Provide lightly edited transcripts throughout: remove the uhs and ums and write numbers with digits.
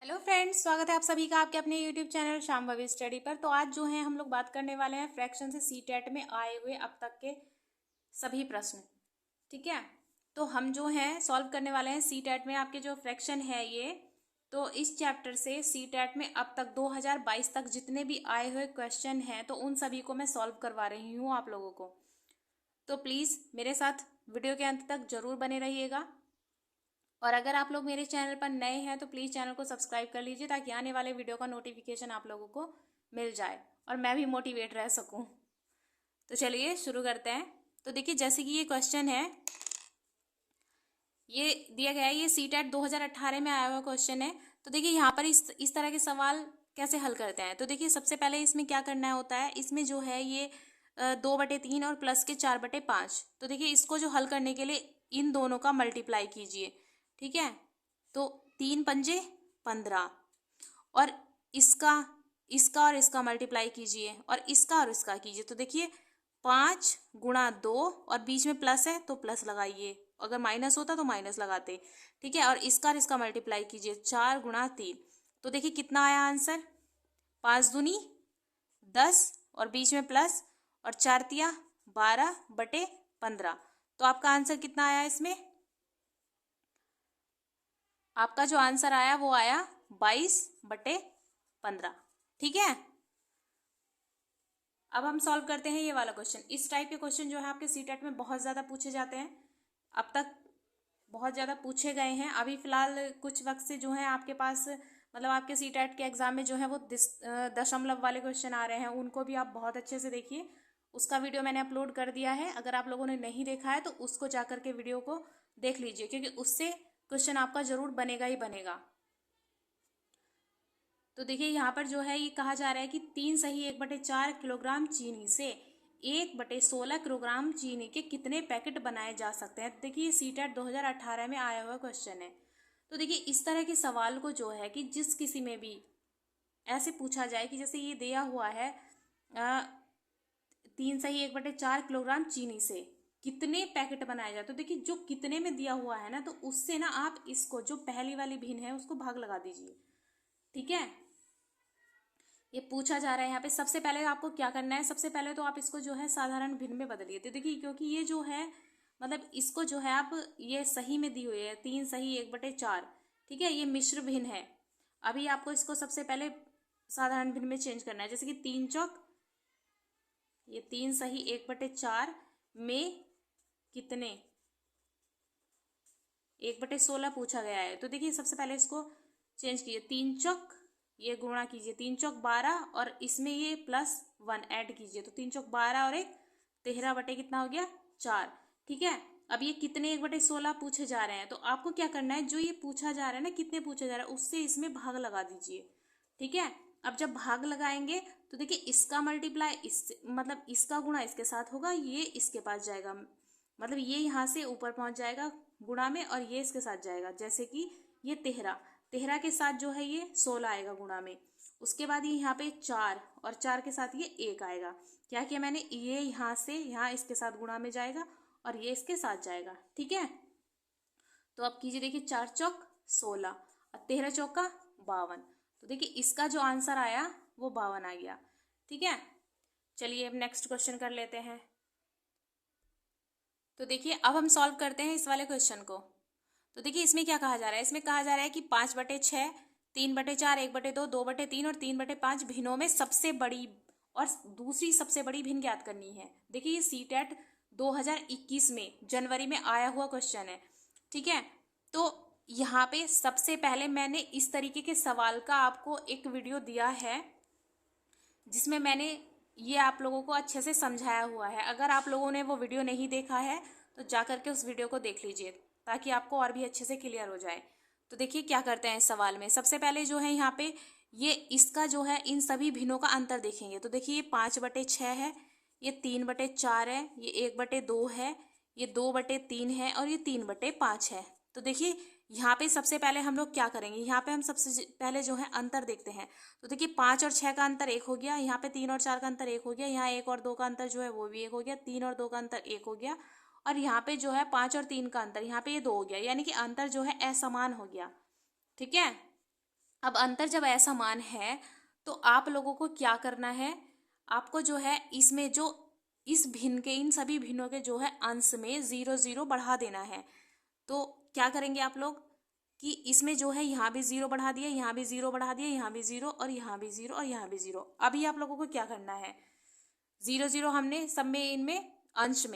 Hello friends, स्वागत है आप सभी का आपके अपने यूट्यूब चैनल शांभवी स्टडी पर। तो आज जो है हम लोग बात करने वाले हैं फ्रैक्शन से सीटेट में आए हुए अब तक के सभी प्रश्न। ठीक है, तो हम जो हैं सॉल्व करने वाले हैं सीटेट में आपके जो फ्रैक्शन है ये। तो इस चैप्टर से सीटेट में अब तक 2022 तक जितने भी आए हुए क्वेश्चन हैं तो उन सभी को मैं सॉल्व करवा रही हूँ आप लोगों को। तो प्लीज़ मेरे साथ वीडियो के अंत तक जरूर बने रहिएगा। और अगर आप लोग मेरे चैनल पर नए हैं तो प्लीज़ चैनल को सब्सक्राइब कर लीजिए ताकि आने वाले वीडियो का नोटिफिकेशन आप लोगों को मिल जाए और मैं भी मोटिवेट रह सकूं। तो चलिए शुरू करते हैं। तो देखिए, जैसे कि ये क्वेश्चन है, ये दिया गया है, ये सीटेट 2018 में आया हुआ क्वेश्चन है। तो देखिए यहाँ पर इस तरह के सवाल कैसे हल करते हैं। तो देखिए सबसे पहले इसमें क्या करना होता है, इसमें जो है ये 2/3 और प्लस के 4/5। तो देखिए इसको जो हल करने के लिए इन दोनों का मल्टीप्लाई कीजिए। ठीक है, तो 3×5 = 15 और इसका इसका और इसका मल्टीप्लाई कीजिए और इसका कीजिए। तो देखिए 5×2 और बीच में प्लस है तो प्लस लगाइए, अगर माइनस होता तो माइनस लगाते। ठीक है, और इसका मल्टीप्लाई कीजिए 4×3। तो देखिए कितना आया आंसर, 5×2 = 10 और बीच में प्लस और 4×3 = 12/15। तो आपका आंसर कितना आया, इसमें आपका जो आंसर आया वो आया 22/15। ठीक है, अब हम सॉल्व करते हैं ये वाला क्वेश्चन। इस टाइप के क्वेश्चन जो है आपके सीटेट में बहुत ज़्यादा पूछे जाते हैं, अब तक बहुत ज़्यादा पूछे गए हैं। अभी फिलहाल कुछ वक्त से जो है आपके पास मतलब आपके सीटेट के एग्जाम में जो है वो दशमलव वाले क्वेश्चन आ रहे हैं, उनको भी आप बहुत अच्छे से देखिए। उसका वीडियो मैंने अपलोड कर दिया है, अगर आप लोगों ने नहीं देखा है तो उसको जा करके वीडियो को देख लीजिए, क्योंकि उससे क्वेश्चन आपका जरूर बनेगा ही बनेगा। तो देखिए यहाँ पर जो है ये कहा जा रहा है कि 3 सही 1/4 किलोग्राम चीनी से 1/16 किलोग्राम चीनी के कितने पैकेट बनाए जा सकते हैं। देखिए ये सीटेट 2018 में आया हुआ क्वेश्चन है। तो देखिए इस तरह के सवाल को जो है कि जिस किसी में भी ऐसे पूछा जाए कि जैसे ये दिया हुआ है 3 सही 1/4 किलोग्राम चीनी से कितने पैकेट बनाए जाए। तो देखिए जो कितने में दिया हुआ है ना, तो उससे ना आप इसको जो पहली वाली भिन्न है उसको भाग लगा दीजिए। ठीक है, ये पूछा जा रहा है यहाँ पे। सबसे पहले आपको क्या करना है, सबसे पहले तो आप इसको जो है साधारण भिन्न में बदलिए। तो देखिए क्योंकि ये जो है मतलब इसको जो है आप ये सही में दी हुई है 3 सही 1/4। ठीक है, ये मिश्र भिन्न है। अभी आपको इसको सबसे पहले साधारण भिन्न में चेंज करना है। जैसे कि 3×4, ये 3 सही 1/4 में कितने 1/16 पूछा गया है। तो देखिए सबसे पहले इसको चेंज कीजिए, 3×4 ये गुणा कीजिए, 3×4 12 और इसमें ये +1 ऐड कीजिए। तो 3×4 12 और 1 13 बटे कितना हो गया 4। ठीक है, अब ये कितने 1/16 पूछे जा रहे हैं, तो आपको क्या करना है, जो ये पूछा जा रहा है ना कितने पूछे जा रहा है उससे इसमें भाग लगा दीजिए। ठीक है, अब जब भाग लगाएंगे तो देखिए इसका मल्टीप्लाई इससे मतलब इसका गुणा इसके साथ होगा, ये इसके पास जाएगा, मतलब ये यहाँ से ऊपर पहुंच जाएगा गुणा में और ये इसके साथ जाएगा। जैसे कि ये 13 13 के साथ जो है ये 16 आएगा गुणा में। उसके बाद ये यहाँ पे 4 और 4 के साथ ये 1 आएगा। क्या किया मैंने, ये यहाँ से यहाँ इसके साथ गुणा में जाएगा और ये इसके साथ जाएगा। ठीक है, तो अब कीजिए, देखिए 4×4 16 और 13×4 52। तो देखिए इसका जो आंसर आया वो 52 आ गया। ठीक है, चलिए अब नेक्स्ट क्वेश्चन कर लेते हैं। तो देखिए अब हम सॉल्व करते हैं इस वाले क्वेश्चन को। तो देखिए इसमें क्या कहा जा रहा है, इसमें कहा जा रहा है कि 5/6, 3/4, 1/2, 2/3 और 3/5 भिन्नों में सबसे बड़ी और दूसरी सबसे बड़ी भिन्न ज्ञात करनी है। देखिए ये सीटेट 2021 में जनवरी में आया हुआ क्वेश्चन है। ठीक है, तो यहाँ पे सबसे पहले मैंने इस तरीके के सवाल का आपको एक वीडियो दिया है जिसमें मैंने ये आप लोगों को अच्छे से समझाया हुआ है। अगर आप लोगों ने वो वीडियो नहीं देखा है तो जा करके उस वीडियो को देख लीजिए ताकि आपको और भी अच्छे से क्लियर हो जाए। तो देखिए क्या करते हैं इस सवाल में, सबसे पहले जो है यहाँ पे ये इसका जो है इन सभी भिन्नों का अंतर देखेंगे। तो देखिए ये 5/6 है, ये 3/4 है, ये 1/2 है, ये 2/3 है और ये 3/5 है। तो देखिए यहाँ पे सबसे पहले हम लोग क्या करेंगे, यहाँ पे हम सबसे पहले जो है अंतर देखते हैं। तो देखिए 5 और 6 का अंतर 1 हो गया, यहाँ पे 3 और 4 का अंतर 1 हो गया, यहाँ 1 और 2 का अंतर जो है वो भी 1 हो गया, 3 और 2 का अंतर 1 हो गया और यहाँ पे जो है 5 और 3 का अंतर यहाँ पे ये 2 हो गया, यानी कि अंतर जो है असमान हो गया। ठीक है, अब अंतर जब ऐसा मान है तो आप लोगों को क्या करना है, आपको जो है इसमें जो इस भिन्न के, इन सभी भिन्नों के जो है अंश में 0 0 बढ़ा देना है। तो क्या करेंगे आप लोग कि इसमें जो है यहाँ भी 0 बढ़ा दिया, यहाँ भी 0 बढ़ा दिया, यहाँ भी 0 और यहाँ भी 0 और यहाँ भी 0। अभी आप लोगों को क्या करना है, 0 0 हमने सब में, इनमें अंश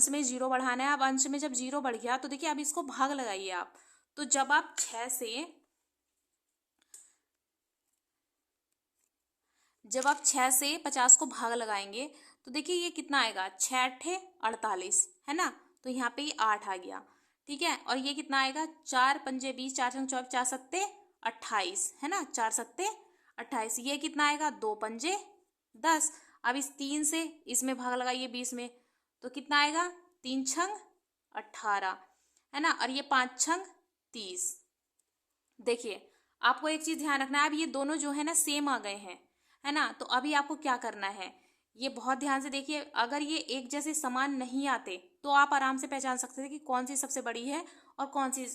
में 0 बढ़ाना है। अब अंश में जब 0 बढ़ गया तो देखिए अब इसको भाग लगाइए आप। तो जब आप 6 से 50 को भाग लगाएंगे तो देखिए ये कितना आएगा, 6 8 48 है ना। तो यहाँ पे ये 8 आ गया, ठीक है। और ये कितना आएगा, 4 पंजे 20, 4 छंग 24, 4 सत्ते 28 है ना, 4 सत्ते 28। ये कितना आएगा, 2 पंजे 10। अब इस 3 से इसमें भाग लगाइए 20 में, तो कितना आएगा, 3 छंग 18 है ना, और ये 5 छंग 30। देखिए आपको एक चीज ध्यान रखना है, अब ये दोनों जो है ना सेम आ गए हैं, है ना। तो अभी आपको क्या करना है, ये बहुत ध्यान से देखिए, अगर ये एक जैसे समान नहीं आते तो आप आराम से पहचान सकते थे कि कौन सी सबसे बड़ी है और कौन सी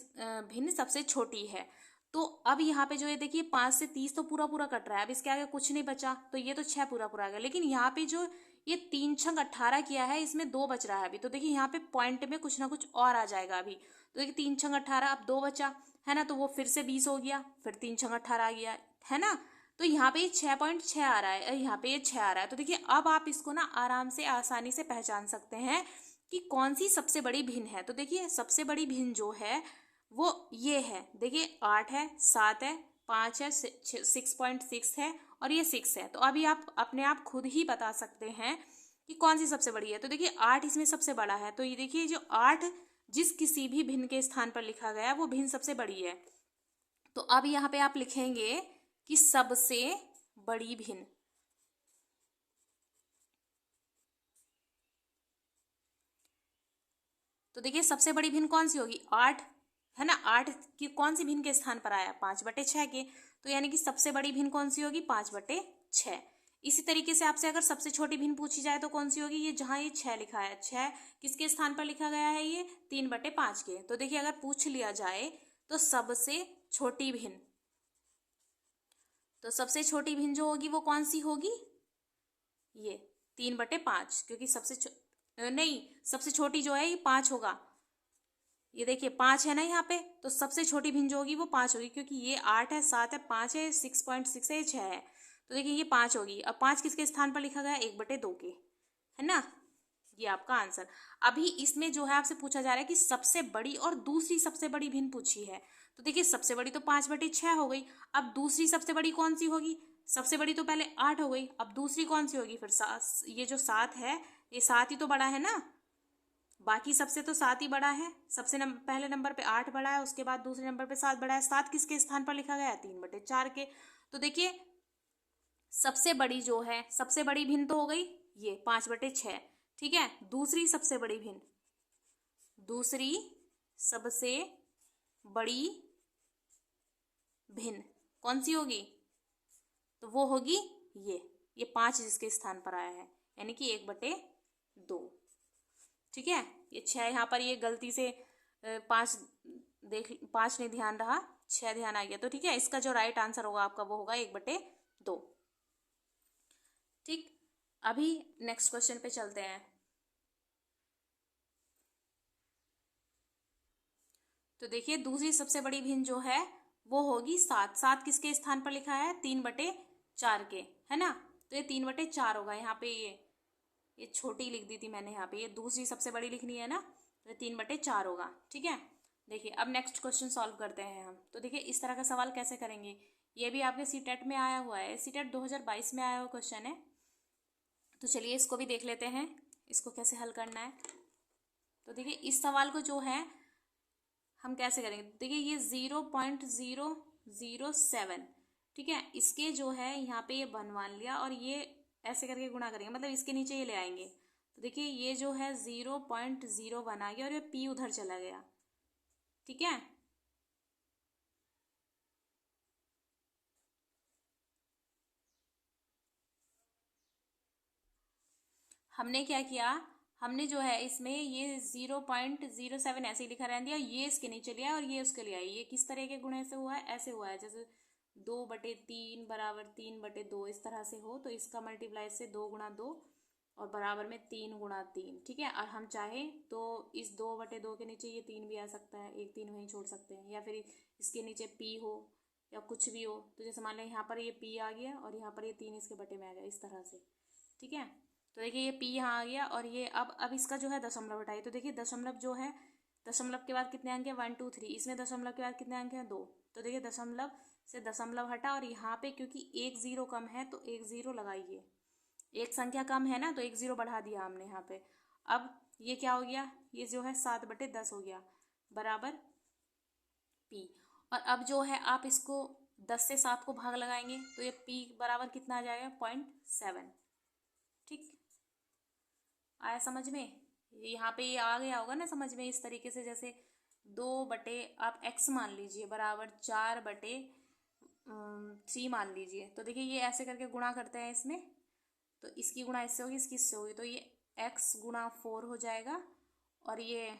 भिन्न सबसे छोटी है। तो अब यहाँ पे जो है देखिए 5 से 30 तो पूरा पूरा कट रहा है, अब इसके आगे कुछ नहीं बचा, तो ये तो 6 पूरा पूरा आ गया। लेकिन यहाँ पे जो ये 3 छंग 18 किया है, इसमें 2 बच रहा है अभी। तो देखिए यहाँ पे पॉइंट में कुछ ना कुछ और आ जाएगा अभी। तो देखिए 3 छंग 18, अब 2 बचा है ना, तो वो फिर से 20 हो गया, फिर 3 छंग 18 आ गया है ना। तो यहाँ पे ये 6.6 आ रहा है, यहाँ पे ये 6 आ रहा है। तो देखिए अब आप इसको ना आराम से आसानी से पहचान सकते हैं कि कौन सी सबसे बड़ी भिन्न है। तो देखिए सबसे बड़ी भिन्न जो है वो ये है, देखिए 8 है, 7 है, 5 है, 6.6 है और ये 6 है। तो अभी आप अपने आप खुद ही बता सकते हैं कि कौन सी सबसे बड़ी है। तो देखिए 8 इसमें सबसे बड़ा है, तो ये देखिए जो 8 जिस किसी भी भिन्न के स्थान पर लिखा गया है वो भिन्न सबसे बड़ी है। तो अब यहाँ पे आप लिखेंगे कि सबसे बड़ी भिन्न। तो देखिए सबसे बड़ी भिन्न कौन सी होगी, 8 है ना। 8 की कौन सी भिन्न के स्थान पर आया, 5/6 के। तो यानी कि सबसे बड़ी भिन्न कौन सी होगी, 5/6। इसी तरीके से आपसे अगर सबसे छोटी भिन्न पूछी जाए तो कौन सी होगी, ये जहां ये 6 लिखा है, 6 किसके स्थान पर लिखा गया है, ये 3/5 के। तो देखिए अगर पूछ लिया जाए तो सबसे छोटी भिन्न, तो सबसे छोटी भिन्न जो होगी वो कौन सी होगी, ये 3/5, क्योंकि नहीं, सबसे छोटी जो है ये 5 होगा। ये देखिए 5 है ना यहाँ पे, तो सबसे छोटी भिन्न जो होगी वो 5 होगी, क्योंकि ये 8 है, 7 है, 5 है, 6.6 है, 6 है। तो देखिए ये 5 होगी। अब 5 किसके स्थान पर लिखा गया, 1/2 के, है ना। ये आपका आंसर। अभी इसमें जो है आपसे पूछा जा रहा है कि सबसे बड़ी और दूसरी सबसे बड़ी भिन्न पूछी है। तो देखिए सबसे बड़ी तो 5/6 हो गई, अब दूसरी सबसे बड़ी कौन सी होगी, सबसे बड़ी तो पहले 8 हो गई, अब दूसरी कौन सी होगी फिर 7। ये जो 7 है, ये 7 ही तो बड़ा है ना, बाकी सबसे तो 7 ही बड़ा है। पहले नंबर पे 8 बड़ा है, उसके बाद दूसरे नंबर पे 7 बड़ा है। 7 किसके स्थान पर लिखा गया है, 3/4 के। तो देखिए सबसे बड़ी जो है, सबसे बड़ी भिन्न तो हो गई ये 5/6, ठीक है। दूसरी सबसे बड़ी भिन्न, दूसरी सबसे बड़ी भिन्न कौन सी होगी, तो वो होगी ये 5 जिसके स्थान पर आया है, यानी कि 1/2, ठीक है। ये 6 यहाँ पर ये गलती से 5 5 नहीं ध्यान रहा, 6 ध्यान आ गया। तो ठीक है, इसका जो राइट आंसर होगा आपका वो होगा 1/2। ठीक, अभी नेक्स्ट क्वेश्चन पे चलते हैं। तो देखिए दूसरी सबसे बड़ी भिन्न जो है वो होगी 7। 7 किसके स्थान पर लिखा है, 3/4 के, है ना। तो ये 3/4 होगा। यहाँ पे ये छोटी लिख दी थी मैंने, यहाँ पे ये दूसरी सबसे बड़ी लिखनी है ना, तो 3/4 होगा, ठीक है। देखिए अब नेक्स्ट क्वेश्चन सॉल्व करते हैं हम। तो देखिए इस तरह का सवाल कैसे करेंगे, ये भी आपके सीटेट में आया हुआ है, सीटेट 2022 में आया हुआ क्वेश्चन है। तो चलिए इसको भी देख लेते हैं, इसको कैसे हल करना है। तो देखिए इस सवाल को जो है हम कैसे करेंगे, देखिए ये 0.007, ठीक है, इसके जो है यहाँ पे ये बनवा लिया और ये ऐसे करके गुणा करेंगे, मतलब इसके नीचे ये ले आएंगे। तो देखिए ये जो है 0.01 आ गया और ये p उधर चला गया, ठीक है। हमने क्या किया, हमने जो है इसमें ये 0.07 ऐसे ही लिखा रहने दिया, ये इसके नीचे लिया और ये उसके लिए आई। ये किस तरह के गुणे से हुआ है, ऐसे हुआ है जैसे 2/3 बराबर 3/2 इस तरह से हो, तो इसका मल्टीप्लाई से 2 × 2 और बराबर में 3 × 3, ठीक है। और हम चाहे तो इस 2/2 के नीचे ये 3 भी आ सकता है, एक 3 वहीं छोड़ सकते हैं, या फिर इसके नीचे p हो या कुछ भी हो। तो जैसे मान लें यहाँ पर ये p आ गया और यहाँ पर ये 3 इसके बटे में आ गया, इस तरह से, ठीक है। तो देखिए ये p यहाँ आ गया और ये अब इसका जो है दशमलव हटाइए। तो देखिए दशमलव जो है, दशमलव के बाद कितने अंक हैं, 1 2 3, इसमें दशमलव के बाद कितने अंक हैं, 2। तो देखिए दशमलव से दशमलव हटा और यहाँ पे क्योंकि एक जीरो कम है तो एक जीरो लगाइए, एक संख्या कम है ना तो एक जीरो बढ़ा दिया हमने यहाँ पे। अब ये क्या हो गया, ये जो है 7/10 हो गया बराबर p। और अब जो है आप इसको 10 से 7 को भाग लगाएंगे तो ये p बराबर कितना आ जाएगा, 0.7, ठीक। आया समझ में, यहाँ पे ये आ गया होगा ना समझ में। इस तरीके से जैसे 2 बटे आप x मान लीजिए बराबर 4/3 मान लीजिए, तो देखिए ये ऐसे करके गुणा करते हैं इसमें, तो इसकी गुणा इससे होगी, इसकी इससे होगी, तो ये x × 4 हो जाएगा और ये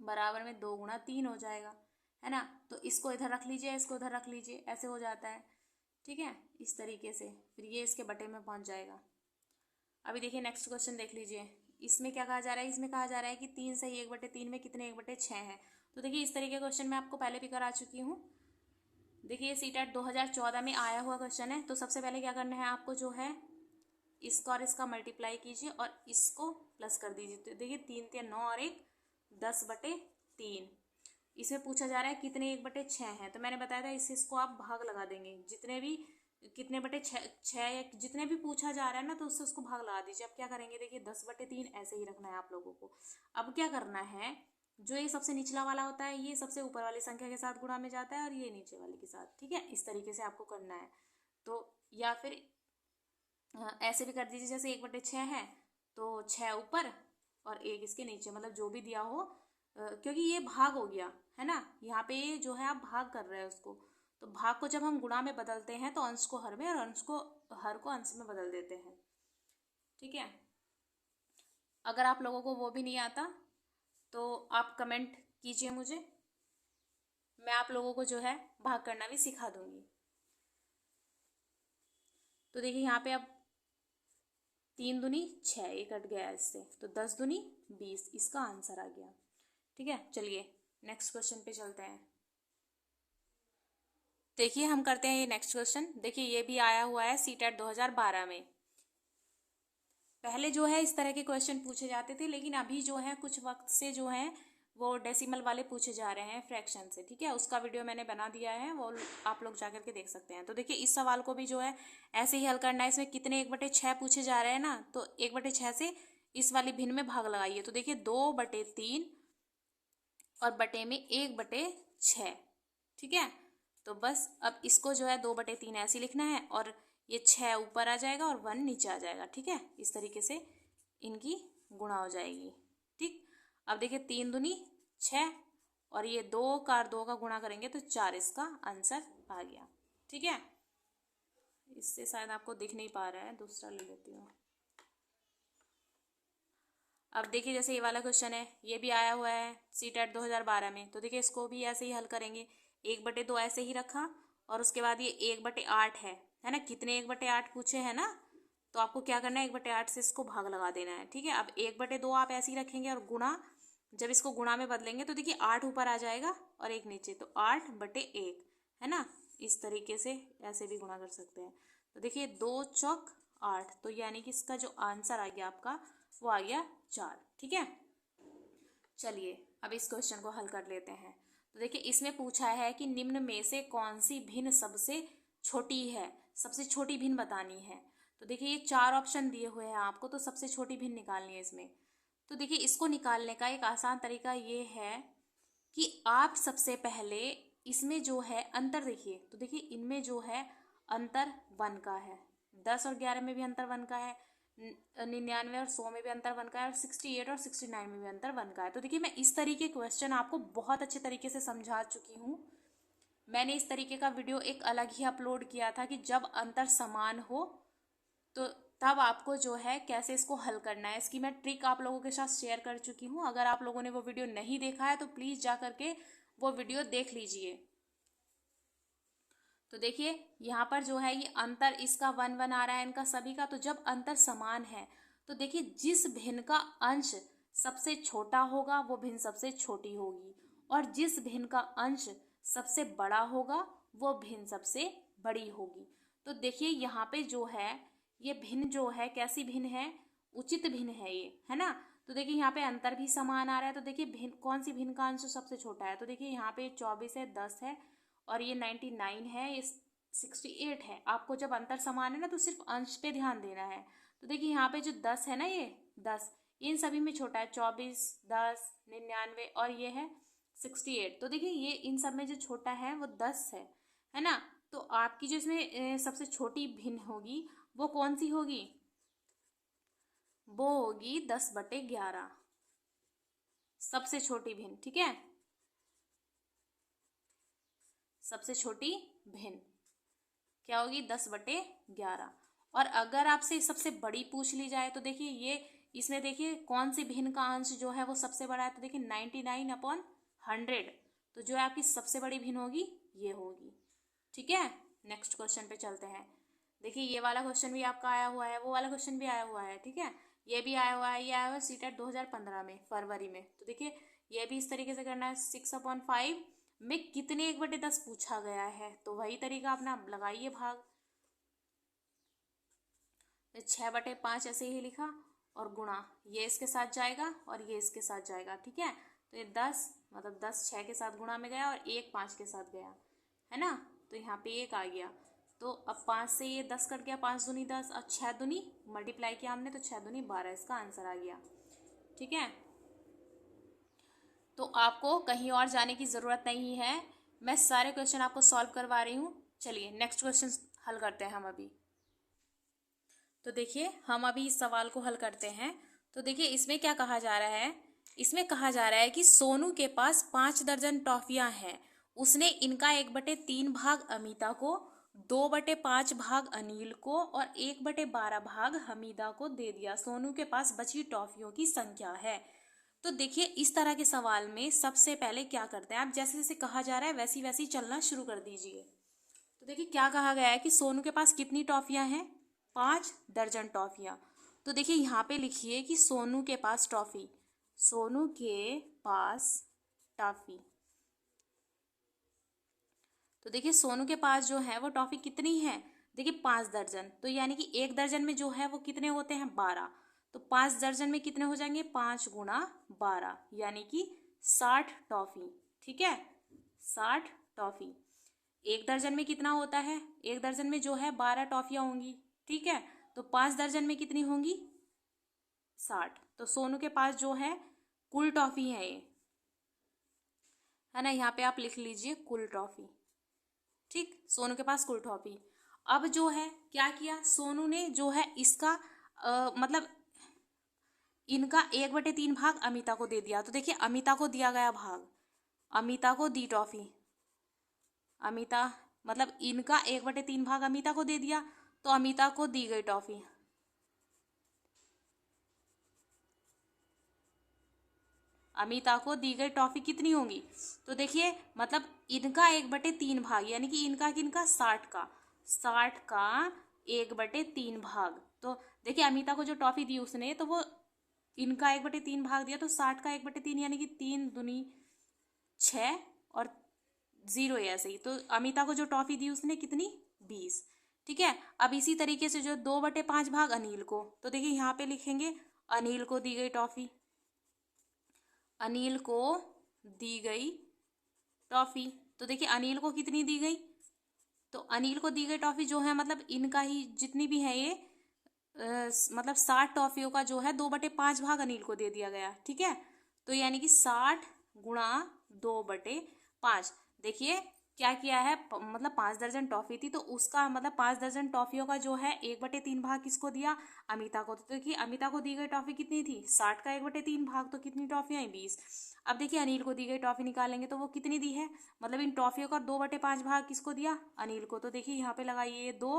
बराबर में 2 × 3 हो जाएगा, है ना। तो इसको इधर रख लीजिए, इसको उधर रख लीजिए, ऐसे हो जाता है, ठीक है। इस तरीके से फिर ये इसके बटे में पहुंच जाएगा। अभी देखिए नेक्स्ट क्वेश्चन देख लीजिए, इसमें क्या कहा जा रहा है, इसमें कहा जा रहा है कि 3 सही 1/3 में कितने 1/6 है। तो देखिए इस तरीके का क्वेश्चन मैं आपको पहले भी करा चुकी हूँ। देखिए सीटेट 2014 में आया हुआ क्वेश्चन है। तो सबसे पहले क्या करना है आपको, जो है इसका और इसका मल्टीप्लाई कीजिए और इसको प्लस कर दीजिए। तो देखिए 3 3 9 और 1 10/3। इसमें पूछा जा रहा है कितने 1/6 है, तो मैंने बताया था इसको आप भाग लगा देंगे, जितने भी कितने बटे छः या जितने भी पूछा जा रहा है ना तो उससे उसको भाग लगा दीजिए। अब क्या करेंगे, देखिए 10/3 ऐसे ही रखना है आप लोगों को। अब क्या करना है, जो ये सबसे निचला वाला होता है ये सबसे ऊपर वाली संख्या के साथ गुणा में जाता है और ये नीचे वाले के साथ, ठीक है। इस तरीके से आपको करना है। तो या फिर ऐसे भी कर दीजिए, जैसे 1/6 है तो 6 ऊपर और 1 इसके नीचे, मतलब जो भी दिया हो, क्योंकि ये भाग हो गया है ना, यहाँ पे जो है आप भाग कर रहे हैं उसको। तो भाग को जब हम गुणा में बदलते हैं तो अंश को हर में और हर को अंश में बदल देते हैं, ठीक है। अगर आप लोगों को वो भी नहीं आता तो आप कमेंट कीजिए मुझे, मैं आप लोगों को जो है भाग करना भी सिखा दूंगी। तो देखिए यहाँ पे अब 3 दूनी 6, ये कट गया इससे, तो 10 दूनी 20 इसका आंसर आ गया, ठीक है। चलिए नेक्स्ट क्वेश्चन पे चलते हैं। देखिए हम करते हैं ये नेक्स्ट क्वेश्चन। देखिए ये भी आया हुआ है सीटेट 2012 में। पहले जो है इस तरह के क्वेश्चन पूछे जाते थे, लेकिन अभी जो है कुछ वक्त से जो है वो डेसिमल वाले पूछे जा रहे हैं, फ्रैक्शन से, ठीक है। उसका वीडियो मैंने बना दिया है, वो आप लोग जाकर के देख सकते हैं। तो देखिए इस सवाल को भी जो है ऐसे ही हल करना है। इसमें कितने 1/6 पूछे जा रहे हैं ना, तो 1/6 से इस वाली भिन्न में भाग लगाइए। तो देखिए 2/3 और बटे में 1/6, ठीक है। तो बस अब इसको जो है 2/3 ऐसे लिखना है और ये 6 ऊपर आ जाएगा और 1 नीचे आ जाएगा, ठीक है। इस तरीके से इनकी गुणा हो जाएगी, ठीक। अब देखिए 3 दूनी 6 और ये 2 का 2 का गुणा करेंगे तो 4 इसका आंसर आ गया, ठीक है। इससे शायद आपको दिख नहीं पा रहा है, दूसरा ले लेती हूँ। अब देखिए जैसे ये वाला क्वेश्चन है, ये भी आया हुआ है सीटेट 2012 में। तो देखिए इसको भी ऐसे ही हल करेंगे। 1/2 ऐसे ही रखा और उसके बाद ये 1/8 है ना। कितने 1/8 पूछे हैं ना, तो आपको क्या करना है, 1/8 से इसको भाग लगा देना है, ठीक है। अब 1/2 आप ऐसे ही रखेंगे और गुणा, जब इसको गुणा में बदलेंगे तो देखिए 8 ऊपर आ जाएगा और 1 नीचे, तो 8/1 है ना। इस तरीके से ऐसे भी गुणा कर सकते हैं। तो देखिए 2 चौक 8, तो यानी कि इसका जो आंसर आ गया आपका वो आ गया 4, ठीक है। चलिए अब इस क्वेश्चन को हल कर लेते हैं। तो देखिए इसमें पूछा है कि निम्न में से कौन सी भिन्न सबसे छोटी है, सबसे छोटी भिन्न बतानी है। तो देखिए ये 4 ऑप्शन दिए हुए हैं आपको, तो सबसे छोटी भिन्न निकालनी है इसमें। तो देखिए इसको निकालने का एक आसान तरीका ये है कि आप सबसे पहले इसमें जो है अंतर देखिए। तो देखिए इनमें जो है अंतर 1 का है, 10 और 11 में भी अंतर 1 का है, 99 और 100 में भी अंतर 1 का है और 68 और 69 में भी अंतर 1 का है। तो देखिए मैं इस तरीके क्वेश्चन आपको बहुत अच्छे तरीके से समझा चुकी हूँ। मैंने इस तरीके का वीडियो एक अलग ही अपलोड किया था कि जब अंतर समान हो तो तब आपको जो है कैसे इसको हल करना है, इसकी मैं ट्रिक आप लोगों के साथ शेयर कर चुकी हूँ। अगर आप लोगों ने वो वीडियो नहीं देखा है तो प्लीज़ जा करके वो वीडियो देख लीजिए। तो देखिए यहाँ पर जो है ये अंतर इसका 1 1 आ रहा है इनका सभी का। तो जब अंतर समान है तो देखिए जिस भिन्न का अंश सबसे छोटा होगा वो भिन्न सबसे छोटी होगी, और जिस भिन्न का अंश सबसे बड़ा होगा वो भिन्न सबसे बड़ी होगी। तो देखिए यहाँ पे जो है ये भिन्न जो है कैसी भिन्न है, उचित भिन्न है ये, है ना। तो देखिए यहाँ पे अंतर भी समान आ रहा है। तो देखिए भिन्न कौन सी भिन्न का अंश सबसे छोटा है, तो देखिए यहाँ पे 24 है, 10 है, और ये 99 है, ये 68 है। आपको जब अंतर समान है ना तो सिर्फ अंश पे ध्यान देना है। तो देखिए यहाँ पे जो 10 है ना, ये 10 इन सभी में छोटा है, 24, 10, 99 और ये है 68। तो देखिए ये इन सब में जो छोटा है वो 10 है ना। तो आपकी जो इसमें सबसे छोटी भिन्न होगी वो कौन सी होगी, वो होगी 10/11, सबसे छोटी भिन्न। ठीक है, सबसे छोटी भिन्न क्या होगी, 10/11। और अगर आपसे सबसे बड़ी पूछ ली जाए तो देखिए ये इसमें देखिए कौन सी भिन्न का अंश जो है वो सबसे बड़ा है, तो देखिए 99/100। तो जो है आपकी सबसे बड़ी भिन्न होगी ये होगी। ठीक है, नेक्स्ट क्वेश्चन पे चलते हैं। देखिए ये वाला क्वेश्चन भी आपका आया हुआ है, वो वाला क्वेश्चन भी आया हुआ है। ठीक है, ये भी आया हुआ है, ये आया हुआ है सीटेट 2015 में फरवरी में। तो देखिए ये भी इस तरीके से करना है, 6/5 में कितने 1/10 पूछा गया है, तो वही तरीका अपना लगाइए भाग। 6/5 ऐसे ही लिखा, और गुणा ये इसके साथ जाएगा और ये इसके साथ जाएगा। ठीक है, तो ये 10 मतलब 10 6 के साथ गुणा में गया और 1 5 के साथ गया, है ना। तो यहाँ पे 1 आ गया। तो अब 5 से ये 10 कट गया, 5 दूनी 10, और 6 दूनी मल्टीप्लाई किया हमने तो 6 दूनी 12 इसका आंसर आ गया। ठीक है, तो आपको कहीं और जाने की ज़रूरत नहीं है, मैं सारे क्वेश्चन आपको सॉल्व करवा रही हूँ। चलिए नेक्स्ट क्वेश्चन हल करते हैं हम अभी। तो देखिए हम अभी इस सवाल को हल करते हैं। तो देखिए इसमें क्या कहा जा रहा है, इसमें कहा जा रहा है कि सोनू के पास 5 दर्जन टॉफियां हैं, उसने इनका 1/3 भाग अमिता को, 2/5 भाग अनिल को और 1/12 भाग हमीदा को दे दिया। सोनू के पास बची टॉफियों की संख्या है। तो देखिए इस तरह के सवाल में सबसे पहले क्या करते हैं, आप जैसे जैसे कहा जा रहा है वैसी वैसी चलना शुरू कर दीजिए। तो देखिए क्या कहा गया है कि सोनू के पास कितनी टॉफियां हैं, 5 दर्जन टॉफियां। तो देखिए यहाँ पे लिखिए कि सोनू के पास टॉफी, सोनू के पास टॉफी। तो देखिए सोनू के पास जो है वो टॉफी कितनी है, देखिए 5 दर्जन। तो यानी कि 1 दर्जन में जो है वो कितने होते हैं, 12। तो 5 दर्जन में कितने हो जाएंगे, 5 गुणा 12 यानी कि 60 टॉफी। ठीक है, 60 टॉफी। 1 दर्जन में कितना होता है, 1 दर्जन में जो है 12 टॉफियां होंगी। ठीक है, तो 5 दर्जन में कितनी होंगी, 60। तो सोनू के पास जो है कुल टॉफी है ये, है ना, यहाँ पे आप लिख लीजिए कुल टॉफी। ठीक, सोनू के पास कुल टॉफी। अब जो है क्या किया सोनू ने, जो है इसका मतलब इनका 1/3 भाग अमिता को दे दिया। तो देखिए अमिता को दिया गया भाग, अमिता को दी टॉफी, अमिता मतलब इनका 1/3 भाग अमिता को दे दिया, तो अमिता को दी गई टॉफी, अमिता को दी गई टॉफी कितनी होंगी। तो देखिए मतलब इनका 1/3 भाग यानी कि इनका किनका 60 का, 60 का 1/3 भाग। तो देखिए अमिता को जो टॉफी दी उसने तो वो इनका 1/3 भाग दिया, तो 60 का 1/3 यानी कि 3 दूनी 6 और 0 ऐसे ही। तो अमिता को जो टॉफी दी उसने कितनी, 20। ठीक है, अब इसी तरीके से जो 2/5 भाग अनिल को, तो देखिए यहाँ पे लिखेंगे अनिल को दी गई टॉफी, अनिल को दी गई टॉफी। तो देखिए अनिल को कितनी दी गई, तो अनिल को दी गई टॉफी जो है मतलब इनका ही जितनी भी है ये मतलब 60 टॉफियों का जो है 2/5 भाग अनिल को दे दिया गया। ठीक है, तो यानी कि 60 गुणा 2/5। देखिए क्या किया है, मतलब 5 दर्जन टॉफी थी तो उसका मतलब 5 दर्जन टॉफियों का जो है 1/3 भाग किसको दिया, अमिता को। तो देखिए अमिता को दी गई टॉफी कितनी थी, 60 का 1/3 भाग, तो कितनी टॉफियाँ आई, 20। अब देखिए अनिल को दी गई टॉफी निकालेंगे तो वो कितनी दी है, मतलब इन टॉफियों का 2/5 भाग किसको दिया, अनिल को। तो देखिए यहाँ पे लगाइए 2,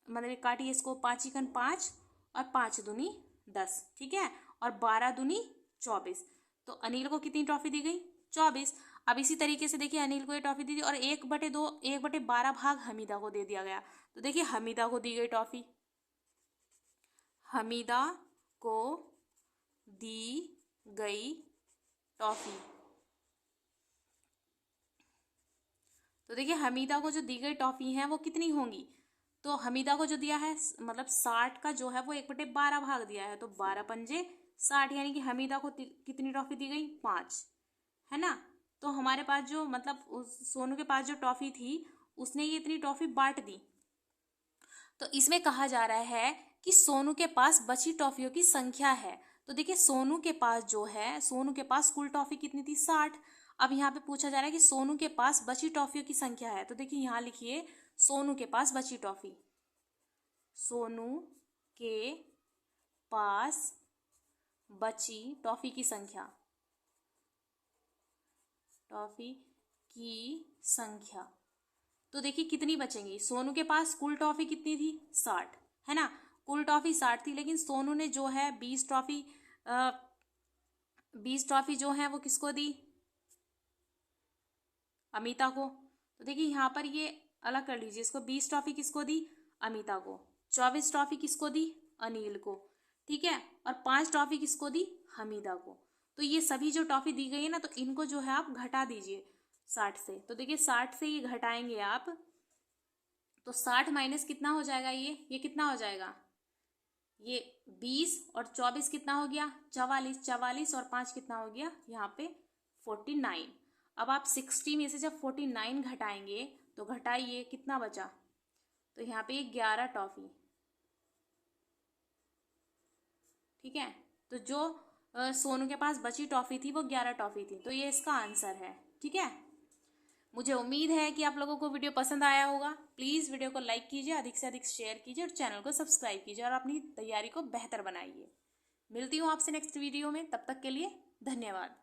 मतलब काटिए इसको, 5 चिकन 5 और 5 दूनी 10। ठीक है, और 12 दूनी 24। तो अनिल को कितनी टॉफी दी गई, 24। अब इसी तरीके से देखिए अनिल को ये टॉफी दी थी और 1/2 1/12 भाग हमीदा को दे दिया गया। तो देखिए हमीदा को दी गई टॉफी, हमीदा को दी गई टॉफी। तो देखिए हमीदा को जो दी गई टॉफी है वो कितनी होंगी, तो हमीदा को जो दिया है मतलब 60 का जो है वो 1/12 भाग दिया है, तो 12 पंजे 60, यानी कि हमीदा को कितनी टॉफी दी गई, 5, है ना। तो हमारे पास जो मतलब सोनू के पास जो टॉफी थी उसने ये इतनी टॉफी बांट दी। तो इसमें कहा जा रहा है कि सोनू के पास बची टॉफियों की संख्या है। तो देखिए सोनू के पास जो है, सोनू के पास कुल टॉफी कितनी थी, 60। अब यहाँ पे पूछा जा रहा है कि सोनू के पास बची टॉफियों की संख्या है। तो देखिए यहाँ लिखिए सोनू के पास बची टॉफी, सोनू के पास बची टॉफी की संख्या, टॉफी की संख्या। तो देखिए कितनी बचेंगी, सोनू के पास कुल टॉफी कितनी थी, 60, है ना। कुल टॉफी 60 थी, लेकिन सोनू ने जो है 20 टॉफी जो है वो किसको दी, अमिता को। तो देखिए यहाँ पर ये अलग कर लीजिए इसको, 20 टॉफी किसको दी, अमिता को, 24 टॉफी किसको दी, अनिल को, ठीक है, और 5 टॉफी किसको दी, हमीदा को। तो ये सभी जो टॉफी दी गई है ना, तो इनको जो है आप घटा दीजिए 60 से। तो देखिए 60 से ये घटाएंगे आप, तो 60 माइनस कितना हो जाएगा, ये कितना हो जाएगा, ये 20 और 24 कितना हो गया, 44, 44 और 5 कितना हो गया यहाँ पे 49। अब आप 60 में से जब 49 घटाएंगे तो घटाइए कितना बचा, तो यहाँ पे 11 टॉफी, ठीक है। तो जो सोनू के पास बची टॉफी थी वो 11 टॉफी थी, तो ये इसका आंसर है, ठीक है। मुझे उम्मीद है कि आप लोगों को वीडियो पसंद आया होगा। प्लीज़ वीडियो को लाइक कीजिए, अधिक से अधिक शेयर कीजिए और चैनल को सब्सक्राइब कीजिए और अपनी तैयारी को बेहतर बनाइए। मिलती हूँ आपसे नेक्स्ट वीडियो में, तब तक के लिए धन्यवाद।